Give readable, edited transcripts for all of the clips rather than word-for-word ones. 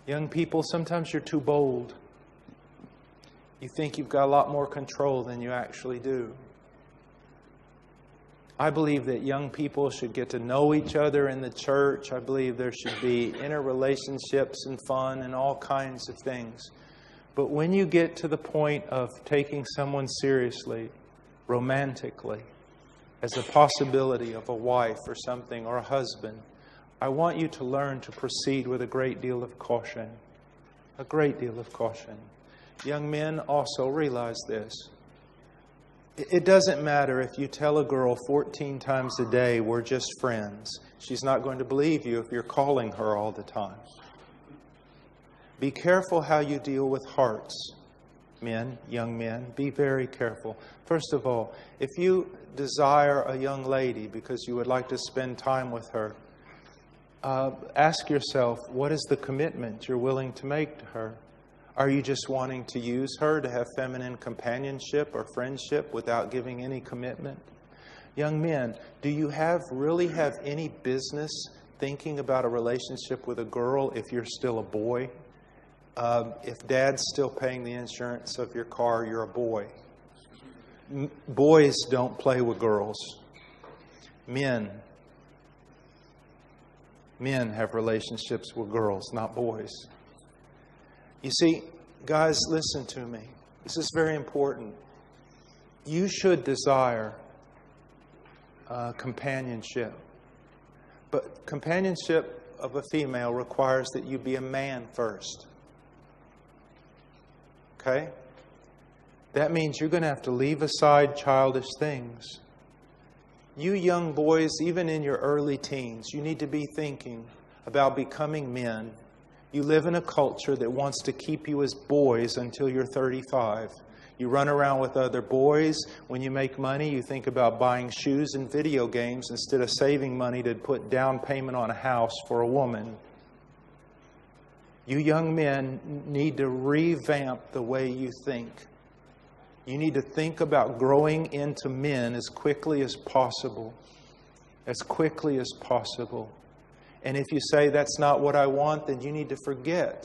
Young people, sometimes you're too bold. You think you've got a lot more control than you actually do. I believe that young people should get to know each other in the church. I believe there should be interrelationships and fun and all kinds of things. But when you get to the point of taking someone seriously, romantically, as a possibility of a wife or something, or a husband, I want you to learn to proceed with a great deal of caution. A great deal of caution. Young men also realize this. It doesn't matter if you tell a girl 14 times a day, we're just friends. She's not going to believe you if you're calling her all the time. Be careful how you deal with hearts. Men, young men, be very careful. First of all, if you desire a young lady because you would like to spend time with her, ask yourself, what is the commitment you're willing to make to her? Are you just wanting to use her to have feminine companionship or friendship without giving any commitment? Young men, do you really have any business thinking about a relationship with a girl if you're still a boy? If Dad's still paying the insurance of your car, you're a boy. Boys don't play with girls. Men have relationships with girls, not boys. You see, guys, listen to me. This is very important. You should desire companionship. But companionship of a female requires that you be a man first. Okay? That means you're going to have to leave aside childish things. You young boys, even in your early teens, you need to be thinking about becoming men. You live in a culture that wants to keep you as boys until you're 35. You run around with other boys. When you make money, you think about buying shoes and video games instead of saving money to put down payment on a house for a woman. You young men need to revamp the way you think. You need to think about growing into men as quickly as possible. As quickly as possible. And if you say that's not what I want, then you need to forget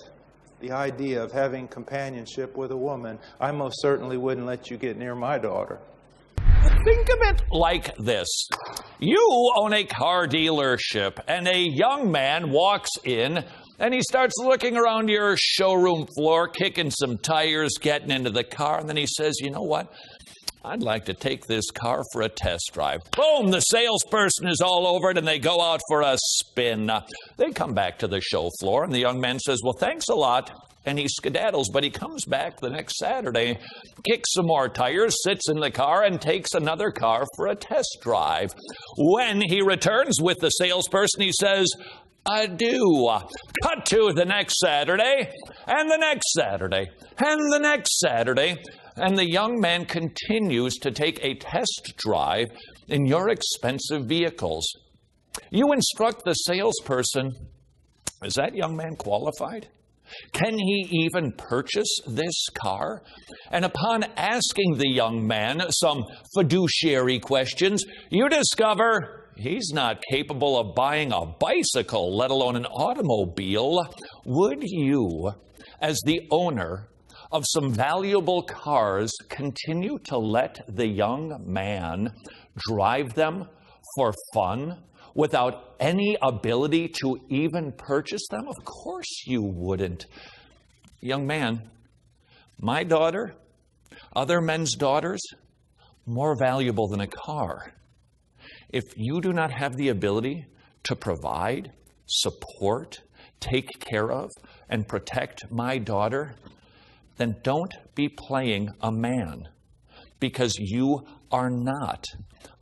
the idea of having companionship with a woman. I most certainly wouldn't let you get near my daughter. Think of it like this. You own a car dealership, and a young man walks in, and he starts looking around your showroom floor, kicking some tires, getting into the car, and then he says, you know what? I'd like to take this car for a test drive. Boom, the salesperson is all over it, and they go out for a spin. They come back to the show floor, and the young man says, well, thanks a lot. And he skedaddles, but he comes back the next Saturday, kicks some more tires, sits in the car, and takes another car for a test drive. When he returns with the salesperson, he says, adieu. Cut to the next Saturday, and the next Saturday, and the next Saturday. And the young man continues to take a test drive in your expensive vehicles. You instruct the salesperson, is that young man qualified? Can he even purchase this car? And upon asking the young man some fiduciary questions, you discover he's not capable of buying a bicycle, let alone an automobile. Would you, as the owner of some valuable cars, continue to let the young man drive them for fun without any ability to even purchase them? Of course you wouldn't. Young man, my daughter, other men's daughters, more valuable than a car. If you do not have the ability to provide, support, take care of, and protect my daughter, then don't be playing a man, because you are not.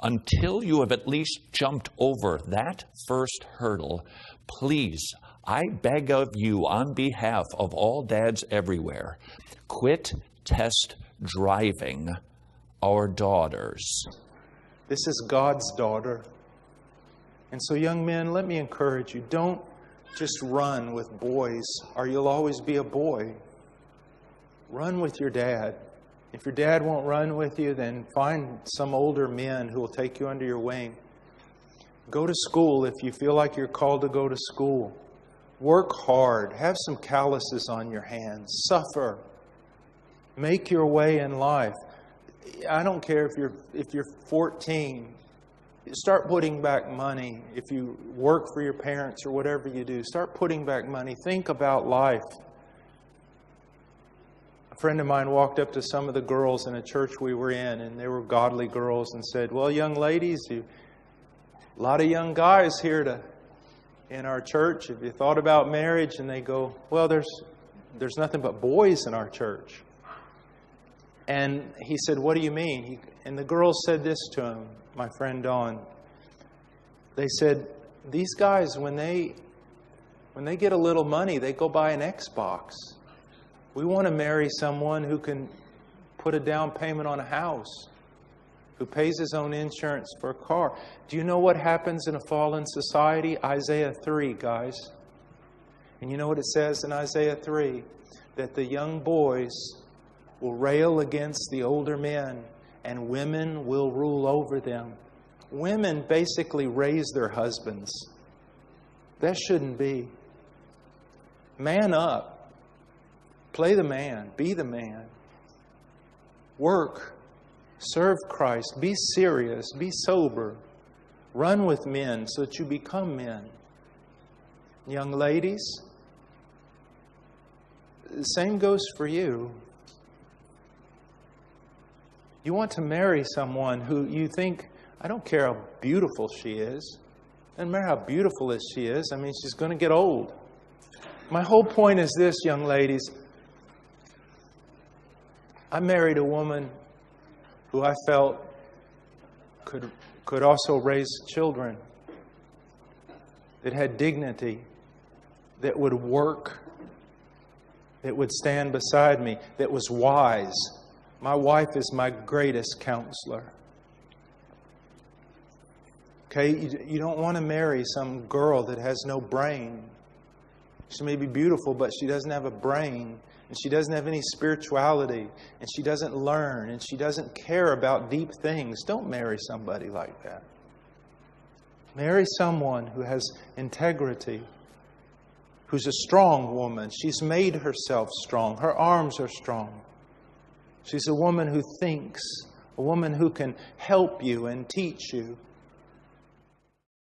Until you have at least jumped over that first hurdle, please, I beg of you on behalf of all dads everywhere, quit test driving our daughters. This is God's daughter. And so, young men, let me encourage you, don't just run with boys, or you'll always be a boy. Run with your dad. If your dad won't run with you, then find some older men who will take you under your wing. Go to school if you feel like you're called to go to school. Work hard. Have some calluses on your hands. Suffer. Make your way in life. I don't care if you're 14. Start putting back money. If you work for your parents or whatever you do, start putting back money. Think about life. A friend of mine walked up to some of the girls in a church we were in, and they were godly girls, and said, "Well, young ladies, a lot of young guys here in our church. Have you thought about marriage?" And they go, "Well, there's nothing but boys in our church." And he said, "What do you mean?" And the girls said this to him, my friend Don. They said, "These guys, when they get a little money, they go buy an Xbox. We want to marry someone who can put a down payment on a house, who pays his own insurance for a car." Do you know what happens in a fallen society? Isaiah 3, guys. And you know what it says in Isaiah 3? That the young boys will rail against the older men, and women will rule over them. Women basically raise their husbands. That shouldn't be. Man up. Play the man. Be the man. Work. Serve Christ. Be serious. Be sober. Run with men so that you become men. Young ladies, the same goes for you. You want to marry someone who you think, I don't care how beautiful she is. Doesn't matter how beautiful she is. I mean, she's going to get old. My whole point is this, young ladies. I married a woman who I felt could also raise children, that had dignity, that would work, that would stand beside me, that was wise. My wife is my greatest counselor. Okay, you don't want to marry some girl that has no brain. She may be beautiful, but she doesn't have a brain, and she doesn't have any spirituality, and she doesn't learn, and she doesn't care about deep things. Don't marry somebody like that. Marry someone who has integrity, who's a strong woman. She's made herself strong. Her arms are strong. She's a woman who thinks, a woman who can help you and teach you.